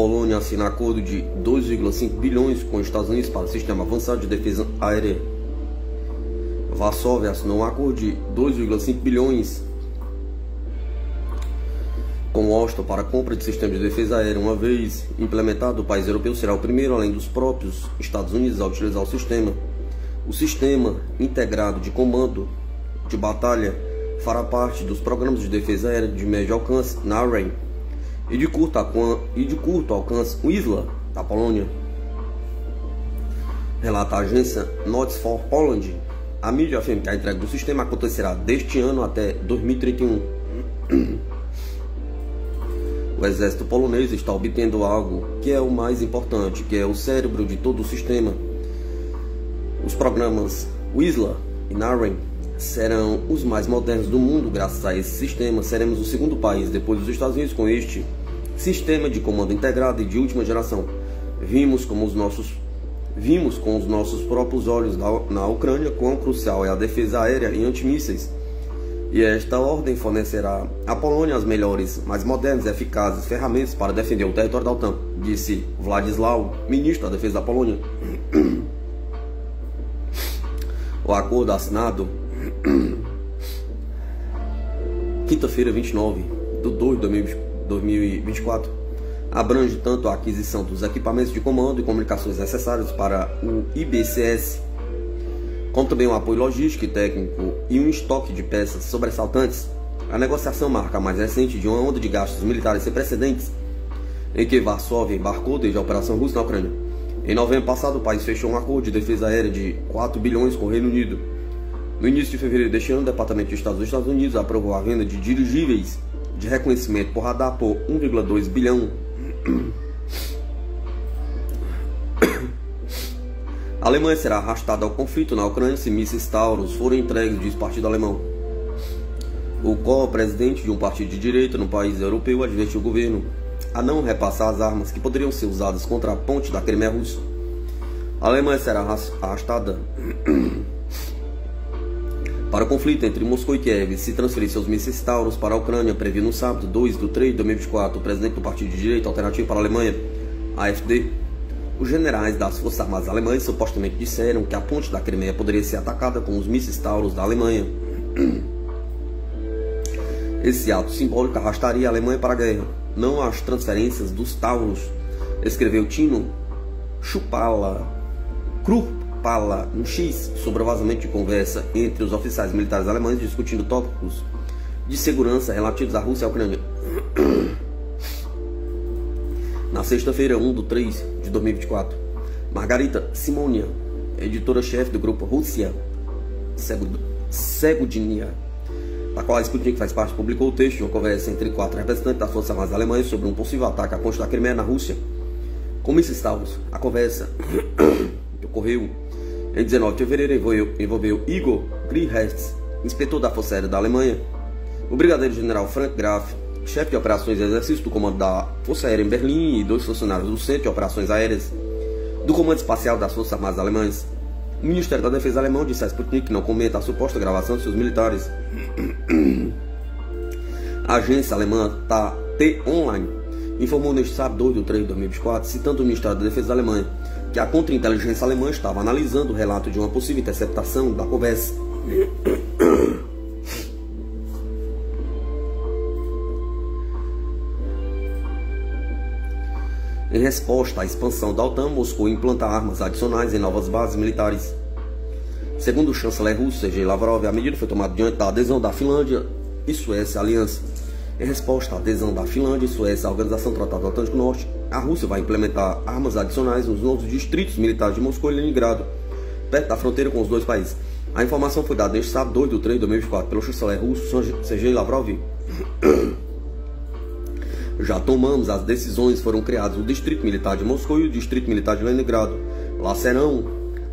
Polônia assina acordo de 2,5 bilhões com os Estados Unidos para o Sistema Avançado de Defesa Aérea. Varsóvia assinou um acordo de 2,5 bilhões com Washington para a compra de sistemas de defesa aérea. Uma vez implementado, o país europeu será o primeiro, além dos próprios Estados Unidos, a utilizar o sistema. O Sistema Integrado de Comando de Batalha fará parte dos programas de defesa aérea de médio alcance NAREM e de curto alcance WISLA da Polônia. Relata a agência Notes for Poland. A mídia afirma que a entrega do sistema acontecerá deste ano até 2031. O exército polonês está obtendo algo que é o mais importante, que é o cérebro de todo o sistema. Os programas WISLA e NAREM serão os mais modernos do mundo. Graças a esse sistema, seremos o segundo país, depois dos Estados Unidos, com este sistema de comando integrado e de última geração. Vimos com os nossos próprios olhos na Ucrânia quão crucial é a defesa aérea e antimísseis. E esta ordem fornecerá à Polônia as melhores, mais modernas e eficazes ferramentas para defender o território da OTAN, disse Władysław, ministro da Defesa da Polônia. O acordo assinado quinta-feira, 29/2/2024, abrange tanto a aquisição dos equipamentos de comando e comunicações necessários para o IBCS, como também um apoio logístico e técnico e um estoque de peças sobressaltantes. A negociação marca a mais recente de uma onda de gastos militares sem precedentes em que Varsóvia embarcou desde a Operação Russa na Ucrânia. Em novembro passado, o país fechou um acordo de defesa aérea de 4 bilhões com o Reino Unido. No início de fevereiro deste ano, o Departamento de Estado dos Estados Unidos aprovou a venda de dirigíveis de reconhecimento por radar por 1,2 bilhão. A Alemanha será arrastada ao conflito na Ucrânia se mísseis Taurus forem entregues, diz o partido alemão. O co-presidente de um partido de direita no país europeu advertiu o governo a não repassar as armas que poderiam ser usadas contra a ponte da Crimeia russa. A Alemanha será arrastada para o conflito entre Moscou e Kiev se transferir seus mísseis Taurus para a Ucrânia, previu no sábado 2/3/2024 o presidente do partido de direita alternativo para a Alemanha, AfD. Os generais das Forças Armadas alemãs supostamente disseram que a ponte da Crimeia poderia ser atacada com os mísseis Taurus da Alemanha. Esse ato simbólico arrastaria a Alemanha para a guerra, não as transferências dos Taurus, escreveu Tino Krupala no X sobre o vazamento de conversa entre os oficiais militares alemães discutindo tópicos de segurança relativos à Rússia e à Ucrânia. Na sexta-feira, 1/3/2024, Margarita Simonia, editora-chefe do grupo Rússia Segudinia, da qual a Sputnik faz parte, publicou o texto de uma conversa entre 4 representantes das Forças Armadas alemãs sobre um possível ataque à ponte da Crimeia na Rússia com mísseis Taurus. A conversa que ocorreu em 19 de fevereiro envolveu Igor Grihertz, inspetor da Força Aérea da Alemanha, o brigadeiro-general Frank Graf, chefe de operações e exercício do comando da Força Aérea em Berlim, e 2 funcionários do Centro de Operações Aéreas do Comando Espacial das Forças Armadas Alemãs. O Ministério da Defesa alemão disse a Sputnik que não comenta a suposta gravação de seus militares. A agência alemã T-Online informou neste sábado, 2/3/2024, citando o Ministério da Defesa da Alemanha, que a contra-inteligência alemã estava analisando o relato de uma possível interceptação da conversa. Em resposta à expansão da OTAN, Moscou implanta armas adicionais em novas bases militares. Segundo o chanceler russo Sergei Lavrov, a medida foi tomada diante da adesão da Finlândia e Suécia à aliança. Em resposta à adesão da Finlândia e Suécia à Organização do Tratado do Atlântico Norte, a Rússia vai implementar armas adicionais nos novos distritos militares de Moscou e Leningrado, perto da fronteira com os dois países. A informação foi dada neste sábado, 2/3/2024, pelo chanceler russo Sergei Lavrov. Já tomamos as decisões, foram criados o Distrito Militar de Moscou e o Distrito Militar de Leningrado. Lá serão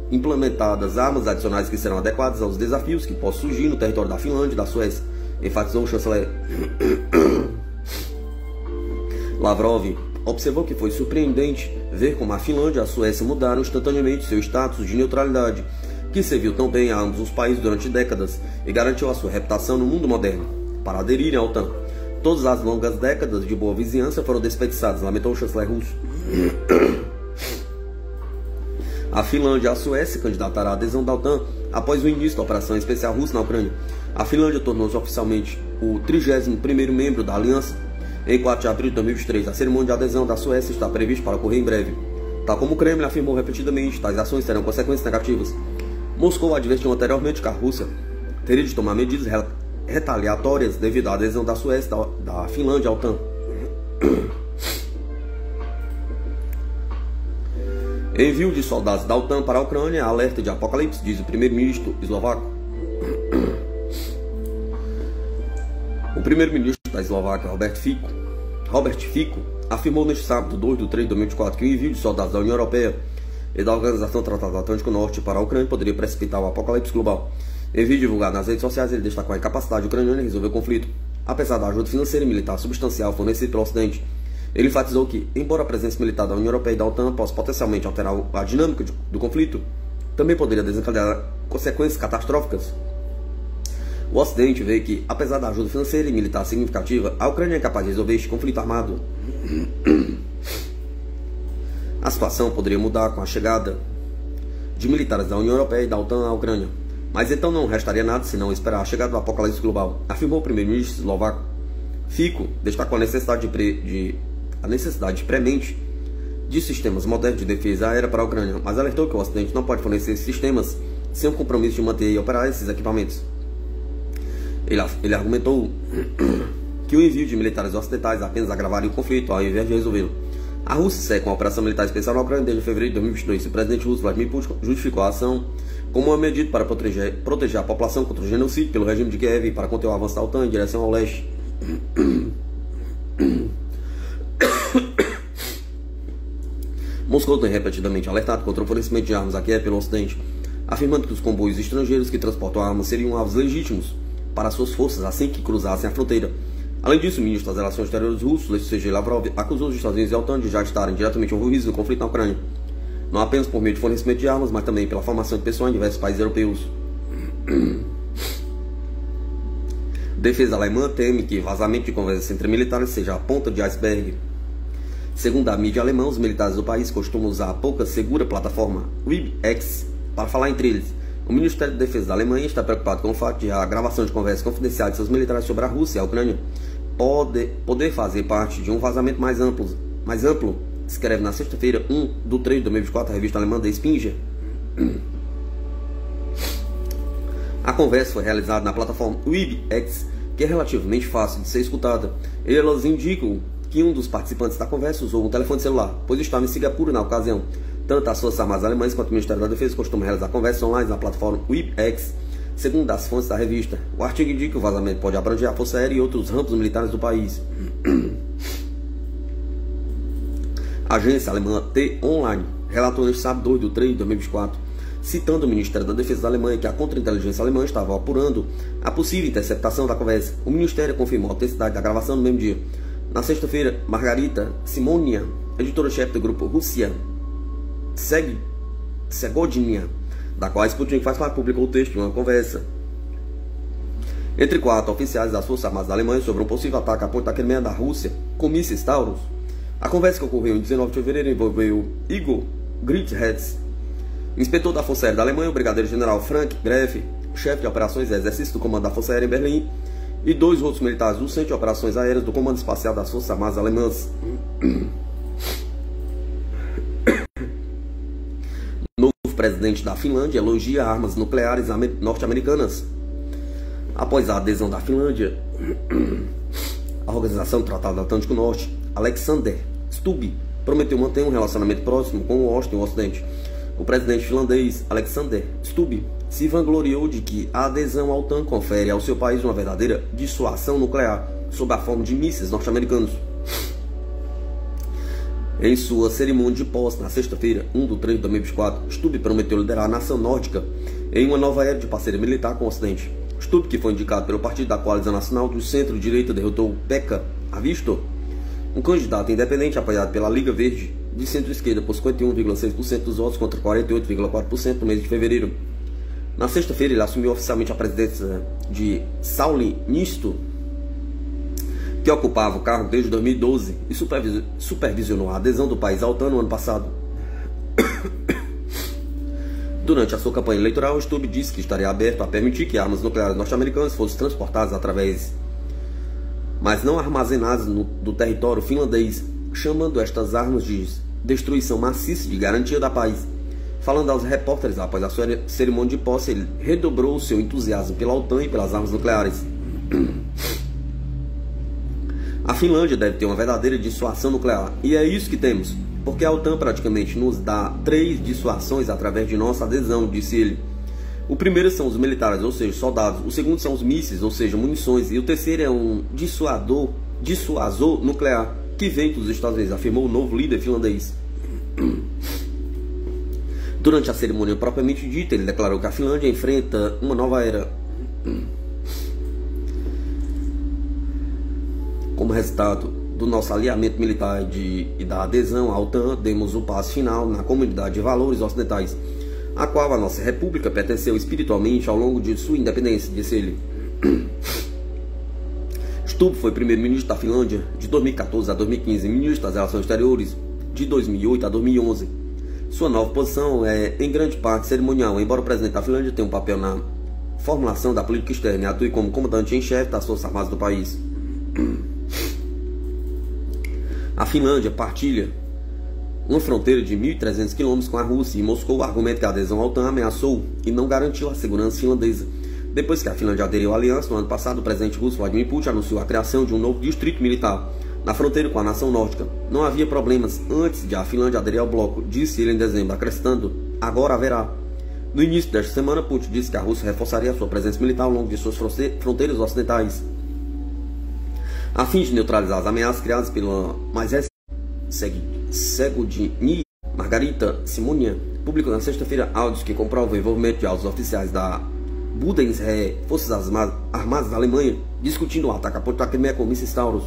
implementadas armas adicionais que serão adequadas aos desafios que possam surgir no território da Finlândia e da Suécia, enfatizou o chanceler. Lavrov observou que foi surpreendente ver como a Finlândia e a Suécia mudaram instantaneamente seu status de neutralidade, que serviu tão bem a ambos os países durante décadas e garantiu a sua reputação no mundo moderno, para aderirem à OTAN. Todas as longas décadas de boa vizinhança foram desperdiçadas, lamentou o chanceler russo. A Finlândia e a Suécia candidatarão à adesão da OTAN após o início da operação especial russa na Ucrânia. A Finlândia tornou-se oficialmente o 31º membro da aliança em 4 de abril de 2023. A cerimônia de adesão da Suécia está prevista para ocorrer em breve. Tal como o Kremlin afirmou repetidamente, tais ações terão consequências negativas. Moscou advertiu anteriormente que a Rússia teria de tomar medidas retaliatórias devido à adesão da Suécia e da Finlândia à OTAN. Envio de soldados da OTAN para a Ucrânia, alerta de apocalipse, diz o primeiro-ministro eslovaco. O primeiro-ministro da Eslováquia, Robert Fico, afirmou neste sábado, 2 de 3 de 2024, que o envio de soldados da União Europeia e da Organização do Tratado Atlântico Norte para a Ucrânia poderia precipitar o apocalipse global. Em vídeo divulgado nas redes sociais, ele destacou a incapacidade ucraniana em resolver o conflito, apesar da ajuda financeira e militar substancial fornecida pelo Ocidente. Ele enfatizou que, embora a presença militar da União Europeia e da OTAN possa potencialmente alterar a dinâmica do conflito, também poderia desencadear consequências catastróficas. O Ocidente vê que, apesar da ajuda financeira e militar significativa, a Ucrânia é capaz de resolver este conflito armado. A situação poderia mudar com a chegada de militares da União Europeia e da OTAN à Ucrânia, mas então não restaria nada senão esperar a chegada do apocalipse global, afirmou o primeiro-ministro eslovaco. Fico destacou a necessidade premente de sistemas modernos de defesa aérea para a Ucrânia, mas alertou que o Ocidente não pode fornecer esses sistemas sem o compromisso de manter e operar esses equipamentos. Ele argumentou que o envio de militares ocidentais apenas agravaria o conflito ao invés de resolvê-lo. A Rússia segue com a operação militar especial na Ucrânia desde fevereiro de 2022. O presidente russo Vladimir Putin justificou a ação como uma medida para proteger a população contra o genocídio pelo regime de Kiev e para conter o avanço da OTAN em direção ao leste. Moscou tem repetidamente alertado contra o fornecimento de armas a Kiev pelo Ocidente, afirmando que os comboios estrangeiros que transportam armas seriam alvos legítimos para suas forças assim que cruzassem a fronteira. Além disso, o ministro das Relações Exteriores russo, Sergei Lavrov, acusou os Estados Unidos e a OTAN de já estarem diretamente envolvidos no conflito na Ucrânia, não apenas por meio de fornecimento de armas, mas também pela formação de pessoas em diversos países europeus. Defesa alemã teme que vazamento de conversas entre militares seja a ponta de iceberg. Segundo a mídia alemã, os militares do país costumam usar a pouca segura plataforma WebEx para falar entre eles. O Ministério da Defesa da Alemanha está preocupado com o fato de a gravação de conversas confidenciais de seus militares sobre a Rússia e a Ucrânia poder fazer parte de um vazamento mais amplo, escreve na sexta-feira, 1 de 3 de 2024, a revista alemã Der Spiegel. A conversa foi realizada na plataforma WebEx, que é relativamente fácil de ser escutada. Elas indicam que um dos participantes da conversa usou um telefone celular, pois estava em Singapura na ocasião. Tanto as Forças Armadas Alemãs quanto o Ministério da Defesa costumam realizar conversas online na plataforma WebEx, segundo as fontes da revista. O artigo indica que o vazamento pode abranger a Força Aérea e outros ramos militares do país. A agência alemã T-Online relatou neste sábado, 2 de 3 de 2024, citando o Ministério da Defesa da Alemanha que a contra-inteligência alemã estava apurando a possível interceptação da conversa. O Ministério confirmou a autenticidade da gravação no mesmo dia. Na sexta-feira, Margarita Simonian, editora-chefe do grupo Rússia Segodinha, da qual a Sputnik faz parte, publicou o texto de uma conversa entre 4 oficiais das Forças Armadas da Alemanha sobre um possível ataque à ponte da Crimeia da Rússia com mísseis Taurus. A conversa, que ocorreu em 19 de fevereiro, envolveu Igor Gritshetz, inspetor da Força Aérea da Alemanha, o brigadeiro-general Frank Greff, chefe de operações e exercício do comando da Força Aérea em Berlim, e 2 outros militares do Centro de Operações Aéreas do Comando Espacial das Forças Armadas Alemãs. O presidente da Finlândia elogia armas nucleares norte-americanas. Após a adesão da Finlândia à Organização do Tratado Atlântico Norte, Alexander Stubb prometeu manter um relacionamento próximo com o Washington e o Ocidente. O presidente finlandês Alexander Stubb se vangloriou de que a adesão à OTAN confere ao seu país uma verdadeira dissuasão nuclear sob a forma de mísseis norte-americanos. Em sua cerimônia de posse na sexta-feira, 1 de 3 de 2024, Stubb prometeu liderar a nação nórdica em uma nova era de parceria militar com o Ocidente. Stubb, que foi indicado pelo Partido da Coalizão Nacional do Centro-Direita, derrotou Pekka Haavisto, um candidato independente apoiado pela Liga Verde de centro-esquerda por 51,6% dos votos contra 48,4% no mês de fevereiro. Na sexta-feira, ele assumiu oficialmente a presidência de Sauli Niinisto que ocupava o cargo desde 2012 e supervisionou a adesão do país à OTAN no ano passado. Durante a sua campanha eleitoral, Stubb disse que estaria aberto a permitir que armas nucleares norte-americanas fossem transportadas através, mas não armazenadas do território finlandês, chamando estas armas de destruição maciça de garantia da paz. Falando aos repórteres após a sua cerimônia de posse, ele redobrou seu entusiasmo pela OTAN e pelas armas nucleares. A Finlândia deve ter uma verdadeira dissuasão nuclear, e é isso que temos, porque a OTAN praticamente nos dá 3 dissuasões através de nossa adesão, disse ele. O primeiro são os militares, ou seja, soldados. O segundo são os mísseis, ou seja, munições. E o terceiro é um dissuasor nuclear, que vem dos Estados Unidos, afirmou o novo líder finlandês. Durante a cerimônia propriamente dita, ele declarou que a Finlândia enfrenta uma nova era. Como resultado do nosso alinhamento militar e da adesão à OTAN, demos o passo final na comunidade de valores ocidentais, a qual a nossa república pertenceu espiritualmente ao longo de sua independência, disse ele. Stubb foi primeiro-ministro da Finlândia de 2014 a 2015 e ministro das Relações Exteriores de 2008 a 2011. Sua nova posição é, em grande parte, cerimonial, embora o presidente da Finlândia tenha um papel na formulação da política externa e atue como comandante em chefe das Forças Armadas do país. A Finlândia partilha uma fronteira de 1.300 km com a Rússia, e Moscou argumenta que a adesão à OTAN ameaçou e não garantiu a segurança finlandesa. Depois que a Finlândia aderiu à aliança, no ano passado, o presidente russo Vladimir Putin anunciou a criação de um novo distrito militar na fronteira com a nação nórdica. Não havia problemas antes de a Finlândia aderir ao bloco, disse ele em dezembro, acrescentando: agora haverá. No início desta semana, Putin disse que a Rússia reforçaria a sua presença militar ao longo de suas fronteiras ocidentais, a fim de neutralizar as ameaças criadas pela mais recente Segudini. Margarita Simonia publicou na sexta-feira áudios que comprovam o envolvimento de altos oficiais da Bundeswehr, Forças Armadas da Alemanha, discutindo o ataque à ponte da Crimeia com mísseis Taurus.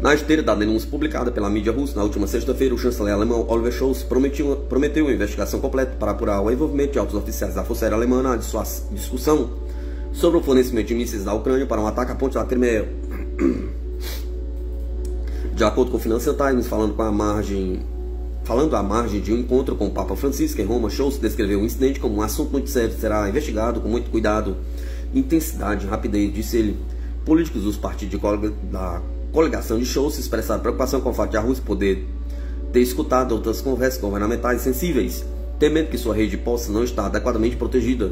Na esteira da denúncia publicada pela mídia russa na última sexta-feira, o chanceler alemão Olaf Scholz prometeu uma investigação completa para apurar o envolvimento de altos oficiais da Força Aérea Alemã na discussão sobre o fornecimento de mísseis da Ucrânia para um ataque à ponte da Crimeia. De acordo com o Financial Times, falando à margem de um encontro com o Papa Francisco em Roma, Scholz descreveu o incidente como um assunto muito sério, será investigado com muito cuidado, intensidade e rapidez, disse ele. Políticos dos partidos da coligação de Scholz expressaram preocupação com o fato de a Rússia poder ter escutado outras conversas governamentais sensíveis, temendo que sua rede possa não estar adequadamente protegida.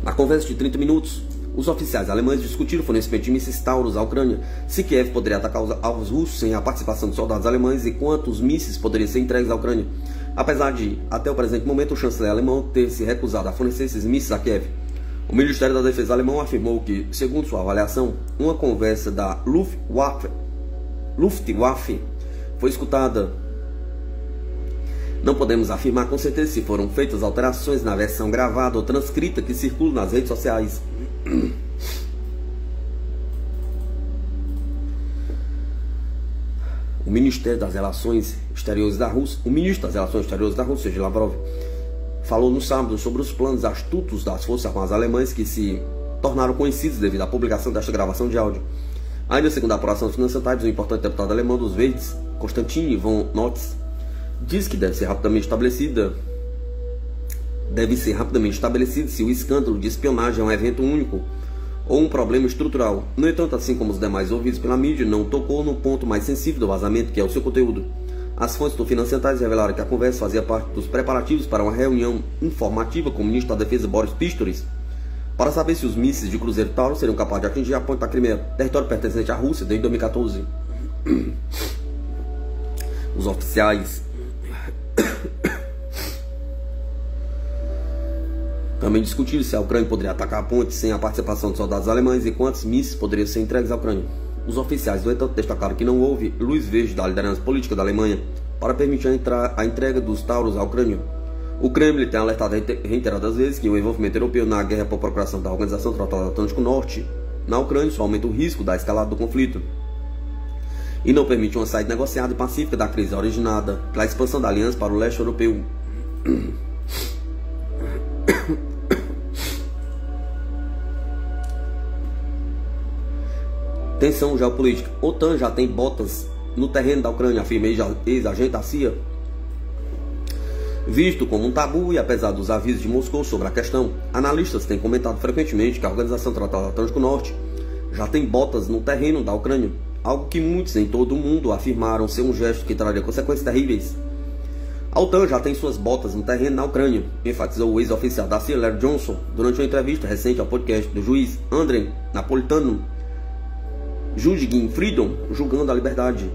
Na conversa de 30 minutos, os oficiais alemães discutiram o fornecimento de mísseis Taurus à Ucrânia, se Kiev poderia atacar os alvos russos sem a participação de soldados alemães e quantos mísseis poderiam ser entregues à Ucrânia, apesar de, até o presente momento, o chanceler alemão ter se recusado a fornecer esses mísseis a Kiev. O Ministério da Defesa alemão afirmou que, segundo sua avaliação, uma conversa da Luftwaffe foi escutada. Não podemos afirmar com certeza se foram feitas alterações na versão gravada ou transcrita que circula nas redes sociais. O ministro das Relações Exteriores da Rússia, Sergei Lavrov, falou no sábado sobre os planos astutos das Forças Armadas alemãs que se tornaram conhecidos devido à publicação desta gravação de áudio. Ainda segundo a apuração do Financial Times, o importante deputado alemão dos Verdes, Konstantin von Notz, diz que deve ser rapidamente estabelecido se o escândalo de espionagem é um evento único ou um problema estrutural. No entanto, assim como os demais ouvidos pela mídia, não tocou no ponto mais sensível do vazamento, que é o seu conteúdo. As fontes do Financial Times revelaram que a conversa fazia parte dos preparativos para uma reunião informativa com o ministro da Defesa Boris Pistorius para saber se os mísseis de cruzeiro Taurus seriam capazes de atingir a ponte da Crimeia, território pertencente à Rússia desde 2014. Os oficiais também discutiram se a Ucrânia poderia atacar a ponte sem a participação de soldados alemães e quantos mísseis poderiam ser entregues à Ucrânia. Os oficiais, no entanto, destacaram que não houve luz verde da liderança política da Alemanha para permitir a entrega dos Taurus à Ucrânia. O Kremlin tem alertado reiteradas vezes que o envolvimento europeu na guerra por procuração da Organização do Tratado Atlântico Norte na Ucrânia só aumenta o risco da escalada do conflito e não permite uma saída negociada e pacífica da crise originada pela expansão da aliança para o leste europeu. Tensão geopolítica. OTAN já tem botas no terreno da Ucrânia, afirma ex-agente da CIA. Visto como um tabu e apesar dos avisos de Moscou sobre a questão, analistas têm comentado frequentemente que a Organização Tratado Atlântico Norte já tem botas no terreno da Ucrânia, algo que muitos em todo o mundo afirmaram ser um gesto que traria consequências terríveis. A OTAN já tem suas botas no terreno na Ucrânia, enfatizou o ex-oficial da CIA, Larry Johnson, durante uma entrevista recente ao podcast do juiz Andrei Napolitano, Judging Freedom, julgando a liberdade.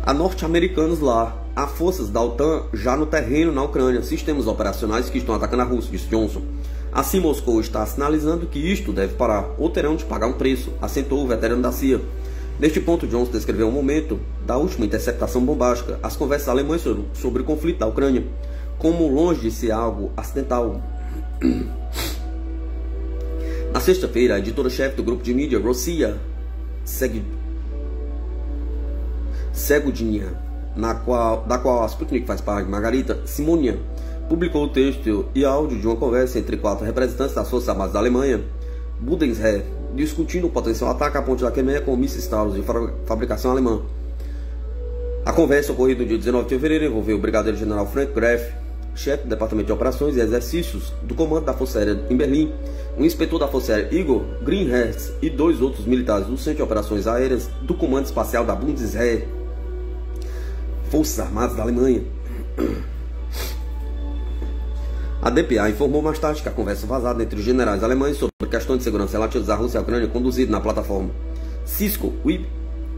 Há norte-americanos lá, há forças da OTAN já no terreno na Ucrânia, sistemas operacionais que estão atacando a Rússia, disse Johnson. Assim, Moscou está sinalizando que isto deve parar, ou terão de pagar um preço, acentuou o veterano da CIA. Neste ponto, Johnson descreveu o momento da última interceptação bombástica, as conversas alemãs sobre o conflito da Ucrânia, como longe de ser algo acidental. Na sexta-feira, a editora-chefe do grupo de mídia, Rossiya Segudinha, da qual a Sputnik faz parte, Margarita Simonia, publicou o texto e áudio de uma conversa entre 4 representantes das Forças Armadas da Alemanha, Bundesheer, discutindo o potencial ataque à ponte da Crimeia com mísseis Taurus de fabricação alemã. A conversa ocorrida no dia 19 de fevereiro envolveu o brigadeiro-general Frank Graf, chefe do Departamento de Operações e Exercícios do Comando da Força Aérea em Berlim, o inspetor da Força Aérea Igor Greenherz e 2 outros militares do Centro de Operações Aéreas do Comando Espacial da Bundesheer, Forças Armadas da Alemanha. A DPA informou mais tarde que a conversa vazada entre os generais alemães sobre questões de segurança relativas à Rússia e à Ucrânia conduzida na plataforma Cisco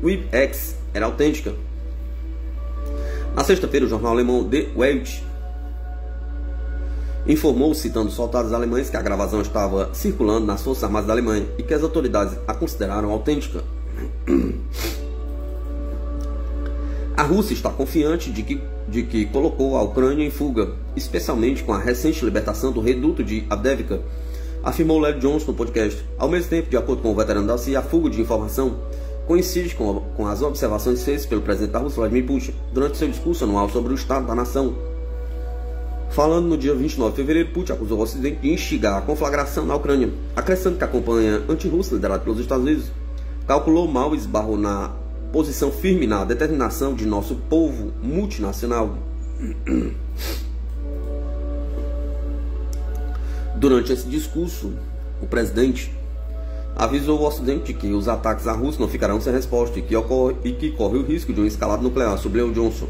WebEx era autêntica. Na sexta-feira, o jornal alemão Die Welt informou, citando soldados alemães, que a gravação estava circulando nas Forças Armadas da Alemanha e que as autoridades a consideraram autêntica. A Rússia está confiante de que colocou a Ucrânia em fuga, especialmente com a recente libertação do reduto de Avdiivka, afirmou Larry Johnson no podcast. Ao mesmo tempo, de acordo com o veterano da CIA, a fuga de informação coincide com as observações feitas pelo presidente da Rússia, Vladimir Putin, durante seu discurso anual sobre o Estado da Nação. Falando no dia 29 de fevereiro, Putin acusou o Ocidente de instigar a conflagração na Ucrânia, acrescentando que a campanha anti-russa liderada pelos Estados Unidos calculou mal e esbarrou na posição firme na determinação de nosso povo multinacional. Durante esse discurso, o presidente avisou o Ocidente de que os ataques à Rússia não ficarão sem resposta e que corre o risco de uma escalada nuclear, sublinhou Johnson.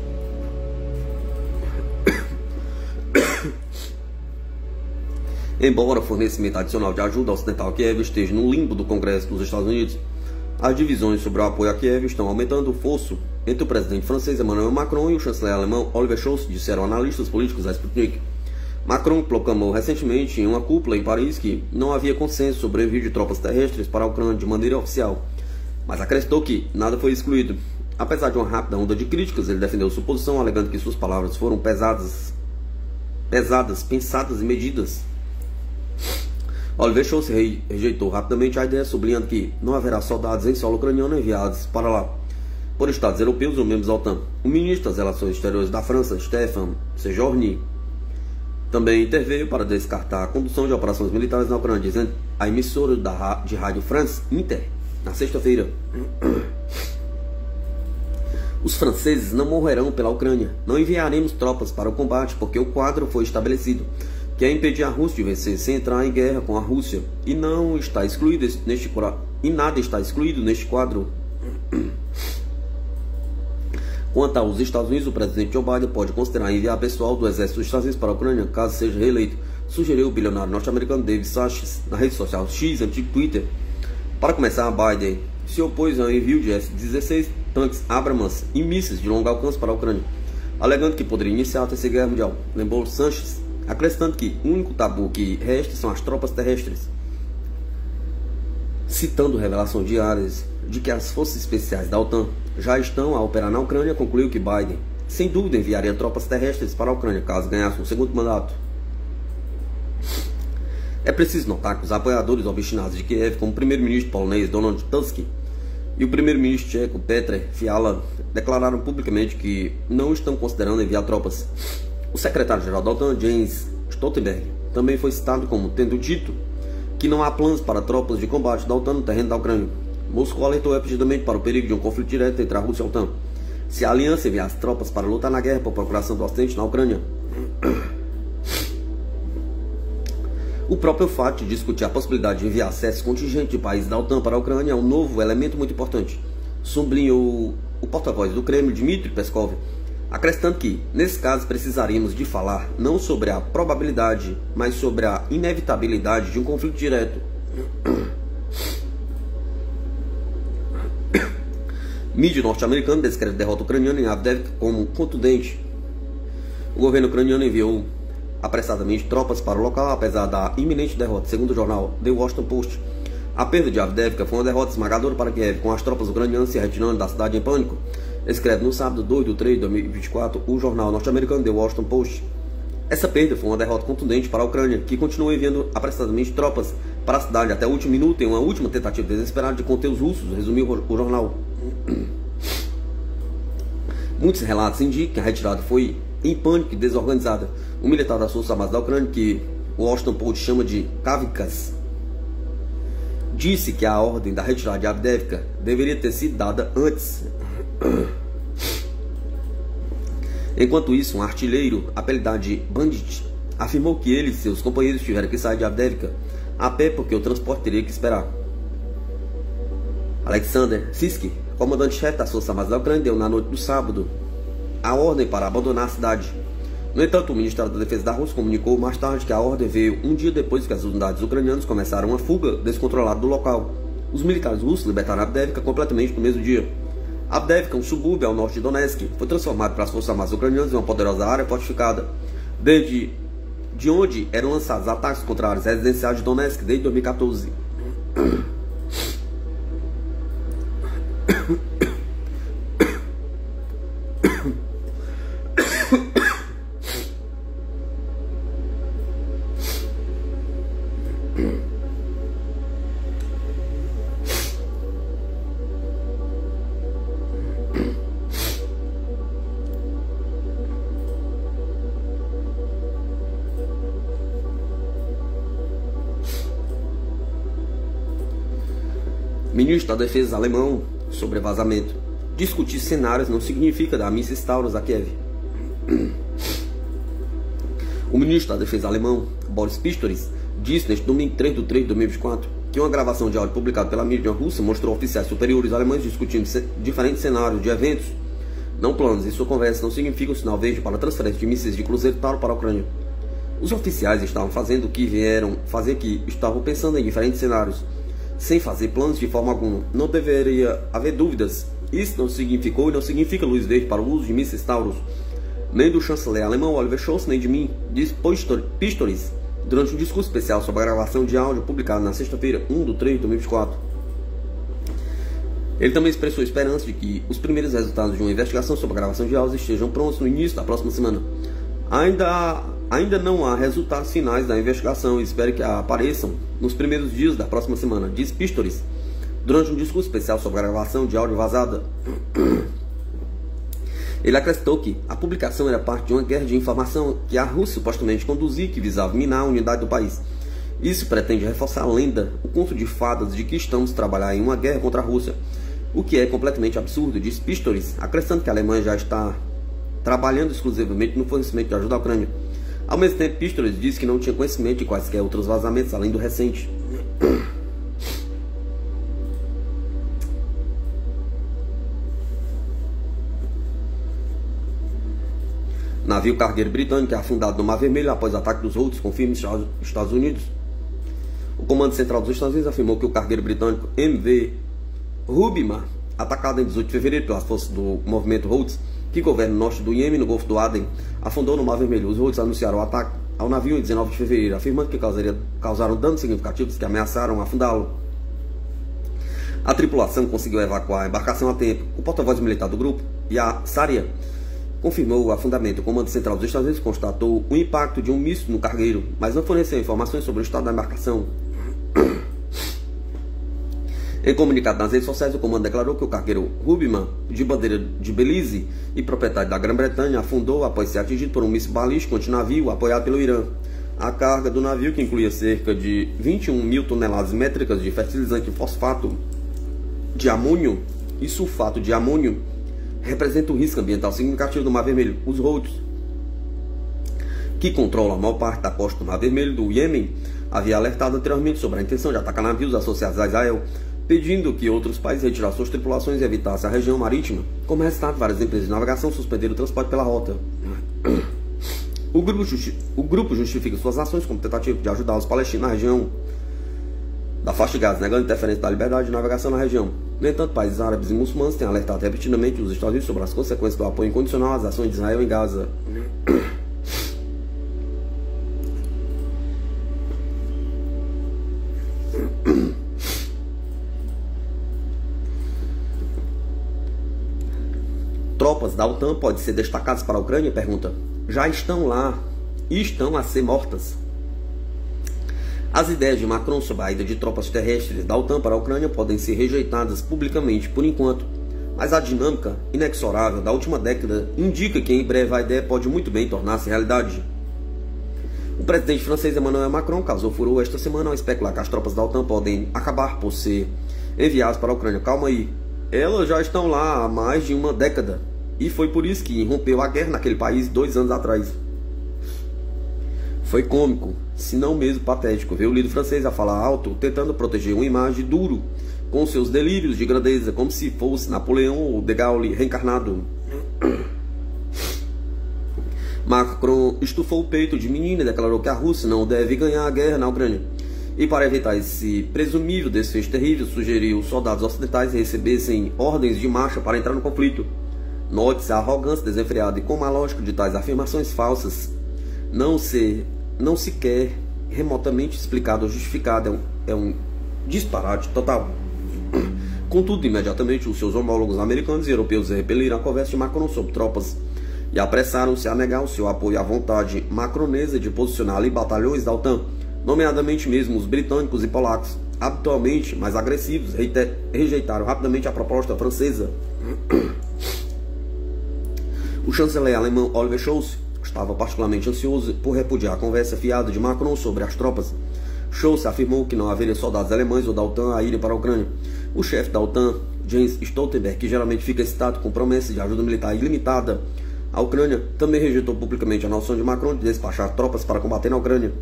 Embora o fornecimento adicional de ajuda ocidental a Kiev esteja no limbo do Congresso dos Estados Unidos, as divisões sobre o apoio a Kiev estão aumentando o fosso entre o presidente francês Emmanuel Macron e o chanceler alemão Oliver Scholz, disseram analistas políticos da Sputnik. Macron proclamou recentemente em uma cúpula em Paris que não havia consenso sobre o envio de tropas terrestres para a Ucrânia de maneira oficial, mas acrescentou que nada foi excluído. Apesar de uma rápida onda de críticas, ele defendeu sua posição, alegando que suas palavras foram pesadas, pensadas e medidas. Oliver Scholz rejeitou rapidamente a ideia, sublinhando que não haverá soldados em solo ucraniano enviados para lá por estados europeus ou membros da OTAN. O ministro das Relações Exteriores da França, Stéphane Séjourné, também interveio para descartar a condução de operações militares na Ucrânia, dizendo a emissora de rádio France Inter na sexta-feira. Os franceses não morrerão pela Ucrânia. Não enviaremos tropas para o combate porque o quadro foi estabelecido, que é impedir a Rússia de vencer sem entrar em guerra com a Rússia, e nada está excluído neste quadro. Quanto aos Estados Unidos, o presidente Joe Biden pode considerar enviar pessoal do exército dos Estados Unidos para a Ucrânia, caso seja reeleito, sugeriu o bilionário norte-americano David Sachs na rede social X, antigo Twitter. Para começar, Biden se opôs ao envio de F-16, tanques Abrams e mísseis de longo alcance para a Ucrânia, alegando que poderia iniciar a Terceira Guerra Mundial. Lembrou Sachs, acrescentando que o único tabu que resta são as tropas terrestres, citando revelações diárias de que as forças especiais da OTAN já estão a operar na Ucrânia. Concluiu que Biden, sem dúvida, enviaria tropas terrestres para a Ucrânia caso ganhasse um segundo mandato. É preciso notar que os apoiadores obstinados de Kiev, como o primeiro-ministro polonês Donald Tusk e o primeiro-ministro tcheco Petr Fiala, declararam publicamente que não estão considerando enviar tropas. O secretário-geral da OTAN, Jens Stoltenberg, também foi citado como tendo dito que não há planos para tropas de combate da OTAN no terreno da Ucrânia. Moscou alertou repetidamente para o perigo de um conflito direto entre a Rússia e a OTAN. Se a aliança enviasse tropas para lutar na guerra por procuração do Ocidente na Ucrânia, o próprio fato de discutir a possibilidade de enviar exércitos contingentes de países da OTAN para a Ucrânia é um novo elemento muito importante, sublinhou o porta-voz do Kremlin, Dmitry Peskov, acrescentando que, nesse caso, precisaríamos de falar não sobre a probabilidade, mas sobre a inevitabilidade de um conflito direto. Mídia norte-americana descreve a derrota ucraniana em Avdiivka como contundente. O governo ucraniano enviou apressadamente tropas para o local, apesar da iminente derrota. Segundo o jornal The Washington Post, a perda de Avdiivka foi uma derrota esmagadora para Kiev, com as tropas ucranianas se retirando da cidade em pânico. Escreve no sábado 2 de 3 de 2024 o jornal norte-americano The Washington Post. Essa perda foi uma derrota contundente para a Ucrânia, que continua enviando apressadamente tropas para a cidade até o último minuto em uma última tentativa desesperada de conter os russos, resumiu o jornal. Muitos relatos indicam que a retirada foi em pânico e desorganizada. Um militar das Forças Armadas da Ucrânia, que o Washington Post chama de Kavkas, disse que a ordem da retirada de Avdiivka deveria ter sido dada antes. Enquanto isso, um artilheiro, apelidado de Bandit, afirmou que ele e seus companheiros tiveram que sair de Avdiivka a pé porque o transporte teria que esperar. Alexander Sisky, comandante-chefe das Forças Armadas da Ucrânia, deu na noite do sábado a ordem para abandonar a cidade. No entanto, o Ministério da Defesa da Rússia comunicou mais tarde que a ordem veio um dia depois que as unidades ucranianas começaram uma fuga descontrolada do local. Os militares russos libertaram Avdiivka completamente no mesmo dia. Avdiivka, um subúrbio ao norte de Donetsk, foi transformado para as Forças Armadas ucranianas em uma poderosa área fortificada, de onde eram lançados ataques contra áreas residenciais de Donetsk desde 2014. Ministro da Defesa alemão sobre vazamento. Discutir cenários não significa dar mísseis Taurus a Kiev. O ministro da Defesa alemão, Boris Pistorius, disse neste domingo 3 de 3 de 2024 que uma gravação de áudio publicada pela mídia russa mostrou oficiais superiores alemães discutindo diferentes cenários de eventos não planos, e sua conversa não significa um sinal verde para a transferência de mísseis de cruzeiro Tauro para a Ucrânia. Os oficiais estavam fazendo o que vieram fazer aqui, estavam pensando em diferentes cenários, sem fazer planos de forma alguma. Não deveria haver dúvidas. Isso não significou e não significa luz verde para o uso de mísseis Taurus, nem do chanceler alemão Oliver Scholz, nem de mim, disse Pistorius durante um discurso especial sobre a gravação de áudio publicado na sexta-feira, 1 de 3 de 2024. Ele também expressou esperança de que os primeiros resultados de uma investigação sobre a gravação de áudio estejam prontos no início da próxima semana. Ainda não há resultados finais da investigação e espero que apareçam nos primeiros dias da próxima semana, disse Pistorius durante um discurso especial sobre a gravação de áudio vazada. Ele acrescentou que a publicação era parte de uma guerra de informação que a Rússia supostamente conduzia, que visava minar a unidade do país. Isso pretende reforçar a lenda, o conto de fadas de que estamos trabalhando em uma guerra contra a Rússia, o que é completamente absurdo, disse Pistorius, acrescentando que a Alemanha já está trabalhando exclusivamente no fornecimento de ajuda à Ucrânia. Ao mesmo tempo, Pistorius disse que não tinha conhecimento de quaisquer outros vazamentos além do recente. Navio cargueiro britânico é afundado no Mar Vermelho após ataque dos Houthis, confirma Estados Unidos. O Comando Central dos Estados Unidos afirmou que o cargueiro britânico MV Rubima, atacado em 18 de fevereiro pelas forças do movimento Houthis, que governa o norte do Iêmen, no Golfo do Aden, afundou no Mar Vermelho. Os Houthis anunciaram o ataque ao navio em 19 de fevereiro, afirmando que causaram danos significativos que ameaçaram afundá-lo. A tripulação conseguiu evacuar a embarcação a tempo. O porta-voz militar do grupo, Saria, confirmou o afundamento. O Comando Central dos Estados Unidos constatou o impacto de um míssil no cargueiro, mas não forneceu informações sobre o estado da embarcação. Em comunicado nas redes sociais, o comando declarou que o cargueiro Rubima, de bandeira de Belize e propriedade da Grã-Bretanha, afundou após ser atingido por um míssil balístico antinavio apoiado pelo Irã. A carga do navio, que incluía cerca de 21 mil toneladas métricas de fertilizante fosfato de amônio e sulfato de amônio, representa um risco ambiental significativo do Mar Vermelho. Os Houthis, que controlam a maior parte da costa do Mar Vermelho do Iêmen, havia alertado anteriormente sobre a intenção de atacar navios associados a Israel, pedindo que outros países retirassem suas tripulações e evitassem a região marítima. Como resultado, várias empresas de navegação suspenderam o transporte pela rota. O grupo justifica suas ações como tentativa de ajudar os palestinos na região da faixa de Gaza, negando interferência da liberdade de navegação na região. No entanto, países árabes e muçulmanos têm alertado repetidamente os Estados Unidos sobre as consequências do apoio incondicional às ações de Israel em Gaza. Tropas da OTAN podem ser destacadas para a Ucrânia? Pergunta. Já estão lá e estão a ser mortas. As ideias de Macron sobre a ida de tropas terrestres da OTAN para a Ucrânia podem ser rejeitadas publicamente por enquanto, mas a dinâmica inexorável da última década indica que em breve a ideia pode muito bem tornar-se realidade. O presidente francês Emmanuel Macron causou furor esta semana ao especular que as tropas da OTAN podem acabar por ser enviadas para a Ucrânia. Calma aí, elas já estão lá há mais de uma década. E foi por isso que irrompeu a guerra naquele país 2 anos atrás. Foi cômico, se não mesmo patético, ver o líder francês a falar alto, tentando proteger uma imagem duro, com seus delírios de grandeza, como se fosse Napoleão ou de Gaulle reencarnado. Macron estufou o peito de menino e declarou que a Rússia não deve ganhar a guerra na Ucrânia. E para evitar esse presumível desfecho terrível, sugeriu os soldados ocidentais recebessem ordens de marcha para entrar no conflito. Note-se a arrogância desenfreada e como a lógica de tais afirmações falsas não sequer remotamente explicada ou justificada é um disparate total. Contudo, imediatamente os seus homólogos americanos e europeus repeliram a conversa de Macron sobre tropas e apressaram-se a negar o seu apoio à vontade macronesa de posicionar ali batalhões da OTAN, nomeadamente mesmo os britânicos e polacos, habitualmente mais agressivos, rejeitaram rapidamente a proposta francesa. O chanceler alemão Oliver Scholz estava particularmente ansioso por repudiar a conversa fiada de Macron sobre as tropas. Scholz afirmou que não haveria soldados alemães ou da OTAN a irem para a Ucrânia. O chefe da OTAN, Jens Stoltenberg, que geralmente fica excitado com promessas de ajuda militar ilimitada à Ucrânia, também rejeitou publicamente a noção de Macron de despachar tropas para combater na Ucrânia.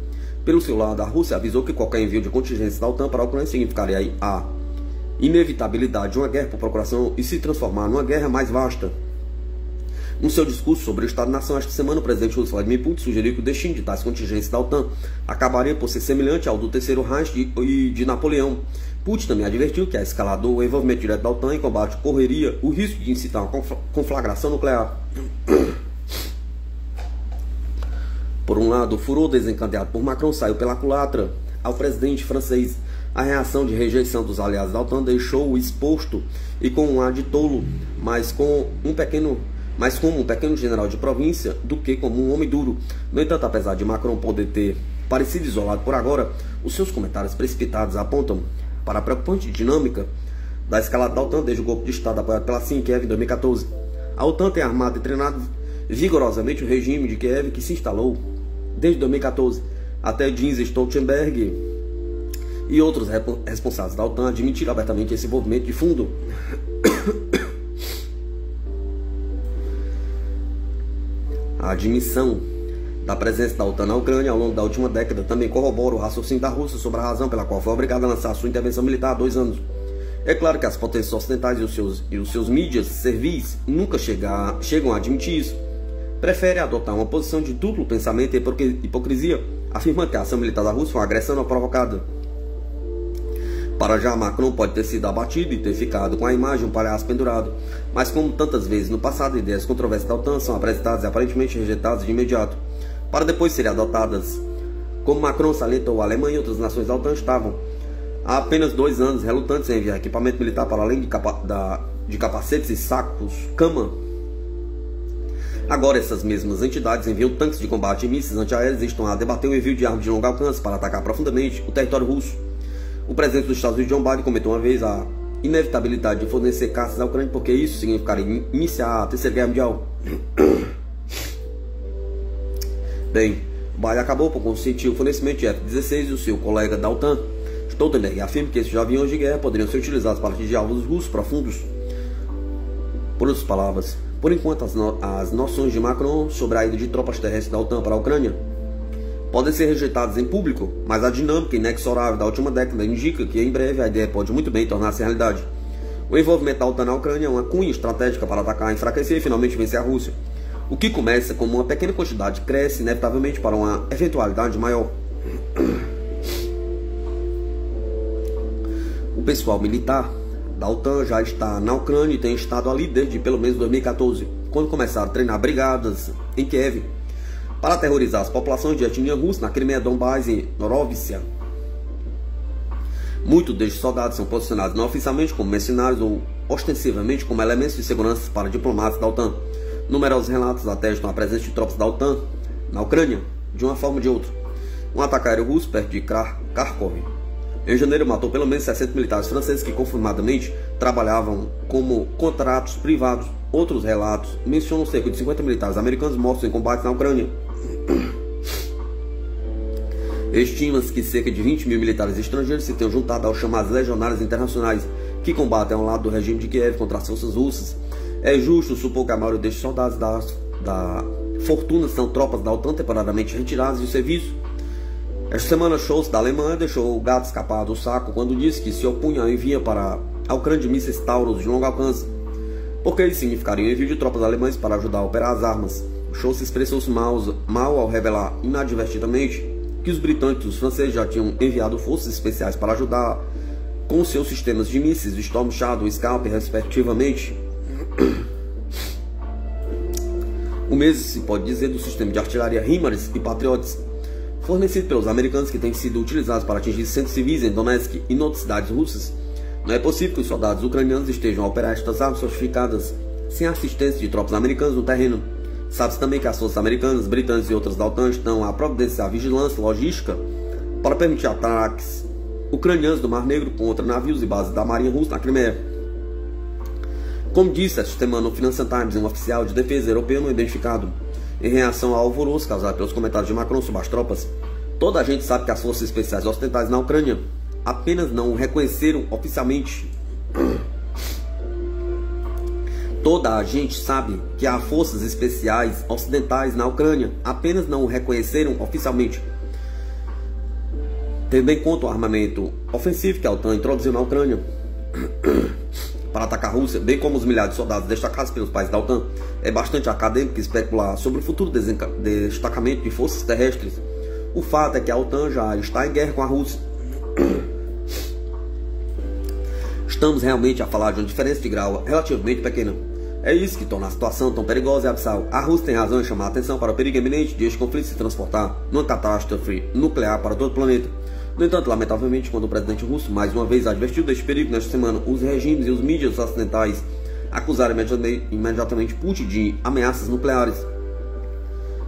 Pelo seu lado, a Rússia avisou que qualquer envio de contingentes da OTAN para a Ucrânia significaria a inevitabilidade de uma guerra por procuração e se transformar numa guerra mais vasta. No seu discurso sobre o Estado-nação esta semana, o presidente russo Vladimir Putin sugeriu que o destino de tais contingentes da OTAN acabaria por ser semelhante ao do Terceiro Reich e de Napoleão. Putin também advertiu que a escalada do envolvimento direto da OTAN em combate correria o risco de incitar uma conflagração nuclear. Por um lado, o furor desencadeado por Macron saiu pela culatra ao presidente francês. A reação de rejeição dos aliados da OTAN deixou-o exposto e com um ar de tolo, mas como um pequeno general de província do que como um homem duro. No entanto, apesar de Macron poder ter parecido isolado por agora, os seus comentários precipitados apontam para a preocupante dinâmica da escalada da OTAN desde o golpe de Estado apoiado pela CIA em Kiev em 2014. A OTAN tem armado e treinado vigorosamente o regime de Kiev que se instalou desde 2014. Até Jens Stoltenberg e outros responsáveis da OTAN admitiram abertamente esse envolvimento de fundo. A admissão da presença da OTAN na Ucrânia ao longo da última década também corrobora o raciocínio da Rússia sobre a razão pela qual foi obrigada a lançar sua intervenção militar há 2 anos. É claro que as potências ocidentais e os seus mídias servis nunca chegam a admitir isso. Preferem adotar uma posição de duplo pensamento e hipocrisia, afirmando que a ação militar da Rússia foi uma agressão não provocada. Para já, Macron pode ter sido abatido e ter ficado com a imagem de um palhaço pendurado, mas como tantas vezes no passado, ideias controversas da OTAN são apresentadas e aparentemente rejeitadas de imediato, para depois serem adotadas. Como Macron salientou, a Alemanha e outras nações da OTAN estavam há apenas 2 anos relutantes em enviar equipamento militar para além de capacetes e sacos cama. Agora essas mesmas entidades enviam tanques de combate e mísseis antiaéreos e estão a debater o envio de armas de longo alcance para atacar profundamente o território russo. O presidente dos Estados Unidos, John Biden, comentou uma vez a inevitabilidade de fornecer caças à Ucrânia porque isso significaria iniciar a Terceira Guerra Mundial. Bem, O baile acabou por consentir o fornecimento de F-16 e o seu colega da OTAN, Stoltenberg, afirma que esses aviões de guerra poderiam ser utilizados para atingir alvos russos profundos. Por outras palavras, por enquanto as noções de Macron sobre a ida de tropas terrestres da OTAN para a Ucrânia podem ser rejeitadas em público, mas a dinâmica inexorável da última década indica que em breve a ideia pode muito bem tornar-se realidade. O envolvimento da OTAN na Ucrânia é uma cunha estratégica para atacar, enfraquecer e finalmente vencer a Rússia. O que começa como uma pequena quantidade cresce inevitavelmente para uma eventualidade maior. O pessoal militar da OTAN já está na Ucrânia e tem estado ali desde pelo menos 2014, quando começaram a treinar brigadas em Kiev para aterrorizar as populações de etnia russa na Crimeia, Donbás e Noróssia. Muitos destes soldados são posicionados não oficialmente como mercenários ou ostensivamente como elementos de segurança para diplomatas da OTAN. Numerosos relatos atestam a presença de tropas da OTAN na Ucrânia, de uma forma ou de outra. Um ataque aéreo russo perto de Kharkov, em janeiro, matou pelo menos 60 militares franceses que confirmadamente trabalhavam como contratos privados. Outros relatos mencionam cerca de 50 militares americanos mortos em combates na Ucrânia. Estima-se que cerca de 20 mil militares estrangeiros se tenham juntado aos chamados legionários internacionais que combatem ao lado do regime de Kiev contra as forças russas. É justo supor que a maioria destes soldados da fortuna são tropas da OTAN temporariamente retiradas de serviço. Esta semana, Scholz, da Alemanha, deixou o gato escapar do saco quando disse que se opunha ao envio para a Ucrânia de mísseis Taurus de longo alcance, porque isso significaria o envio de tropas alemãs para ajudar a operar as armas. Scholz expressou-se mal ao revelar inadvertidamente que os britânicos e os franceses já tinham enviado forças especiais para ajudar com seus sistemas de mísseis Storm Shadow e Scalp, respectivamente. O mesmo se pode dizer do sistema de artilharia HIMARS e Patriots, fornecido pelos americanos, que têm sido utilizados para atingir centros civis em Donetsk e em outras cidades russas. Não é possível que os soldados ucranianos estejam a operar estas armas sofisticadas sem a assistência de tropas americanas no terreno. Sabe-se também que as forças americanas, britânicas e outras da OTAN estão a providenciar vigilância logística para permitir ataques ucranianos do Mar Negro contra navios e bases da Marinha Russa na Crimeia. Como disse esta semana no Financial Times, um oficial de defesa europeu não identificado, em reação ao alvoroço causado pelos comentários de Macron sobre as tropas, toda a gente sabe que as forças especiais ocidentais na Ucrânia apenas não o reconheceram oficialmente. Toda a gente sabe que há forças especiais ocidentais na Ucrânia, apenas não o reconheceram oficialmente. Tendo em conta o armamento ofensivo que a OTAN introduziu na Ucrânia para atacar a Rússia, bem como os milhares de soldados destacados pelos países da OTAN, é bastante acadêmico especular sobre o futuro destacamento de forças terrestres. O fato é que a OTAN já está em guerra com a Rússia. Estamos realmente a falar de uma diferença de grau relativamente pequena. É isso que torna a situação tão perigosa e abissal. A Rússia tem razão em chamar a atenção para o perigo iminente de este conflito se transportar numa catástrofe nuclear para todo o planeta. No entanto, lamentavelmente, quando o presidente russo mais uma vez advertiu deste perigo nesta semana, os regimes e os mídias ocidentais acusaram imediatamente Putin de ameaças nucleares.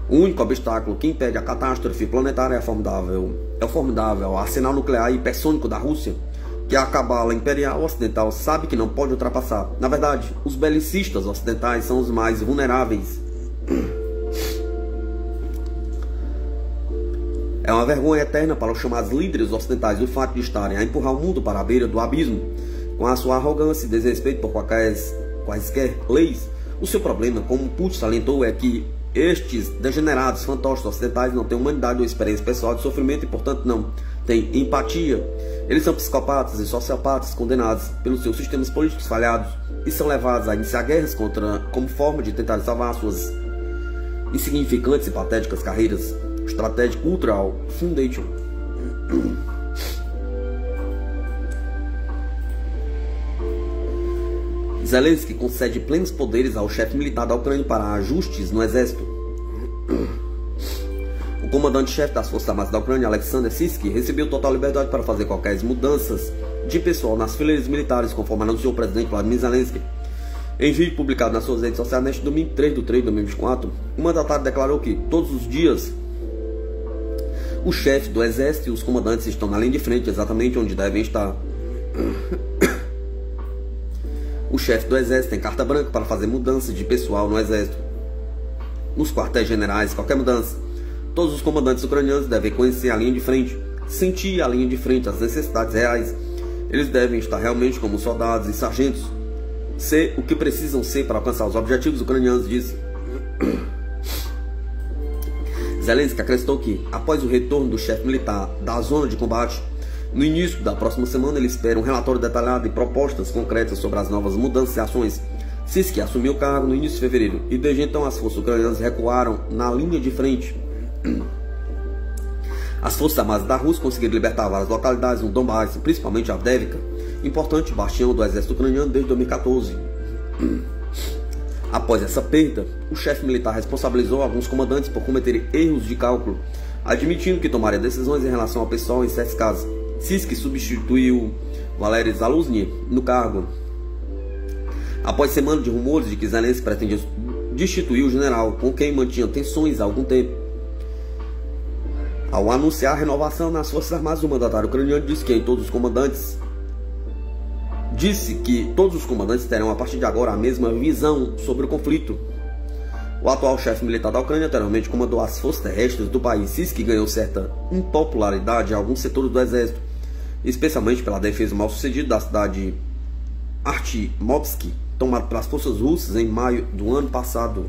O único obstáculo que impede a catástrofe planetária é o formidável arsenal nuclear hipersônico da Rússia, que a cabala imperial ocidental sabe que não pode ultrapassar. Na verdade, os belicistas ocidentais são os mais vulneráveis. É uma vergonha eterna para os chamados líderes ocidentais o fato de estarem a empurrar o mundo para a beira do abismo, com a sua arrogância e desrespeito por quaisquer leis. O seu problema, como Putin salientou, é que estes degenerados fantoches ocidentais não têm humanidade ou experiência pessoal de sofrimento e, portanto, não têm empatia. Eles são psicopatas e sociopatas condenados pelos seus sistemas políticos falhados e são levados a iniciar guerras como forma de tentar salvar suas insignificantes e patéticas carreiras. Strategic Cultural Foundation. Zelensky concede plenos poderes ao chefe militar da Ucrânia para ajustes no exército. O comandante-chefe das Forças Armadas da Ucrânia, Alexander Syrskyi, recebeu total liberdade para fazer qualquer mudanças de pessoal nas fileiras militares, conforme anunciou o presidente Vladimir Zelensky. Em vídeo publicado nas suas redes sociais neste domingo 3 de 3 de 2024, o mandatário declarou que todos os dias o chefe do exército e os comandantes estão na linha de frente, exatamente onde devem estar. O chefe do exército tem carta branca para fazer mudanças de pessoal no exército. Nos quartéis generais, qualquer mudança Todos os comandantes ucranianos devem conhecer a linha de frente, sentir a linha de frente, as necessidades reais. Eles devem estar realmente como soldados e sargentos, ser o que precisam ser para alcançar os objetivos ucranianos, disse. Zelensky acrescentou que, após o retorno do chefe militar da zona de combate, no início da próxima semana ele espera um relatório detalhado e propostas concretas sobre as novas mudanças e ações. Syrskyi assumiu o cargo no início de fevereiro e desde então as forças ucranianas recuaram na linha de frente. As forças armadas da Rússia conseguiram libertar várias localidades no Donbass, principalmente Avdiivka, importante bastião do exército ucraniano desde 2014. Após essa perda, o chefe militar responsabilizou alguns comandantes por cometerem erros de cálculo, admitindo que tomaria decisões em relação ao pessoal em certos casos. Syrskyi substituiu Valery Zaluzny no cargo. Após semanas de rumores de que Zelensky pretendia destituir o general, com quem mantinha tensões há algum tempo. Ao anunciar a renovação nas Forças Armadas, o mandatário ucraniano disse que todos os comandantes terão a partir de agora a mesma visão sobre o conflito. O atual chefe militar da Ucrânia anteriormente comandou as forças terrestres do país. Syrskyi ganhou certa impopularidade em alguns setores do exército, especialmente pela defesa mal sucedida da cidade de Artyomovsk, tomada pelas forças russas em maio do ano passado.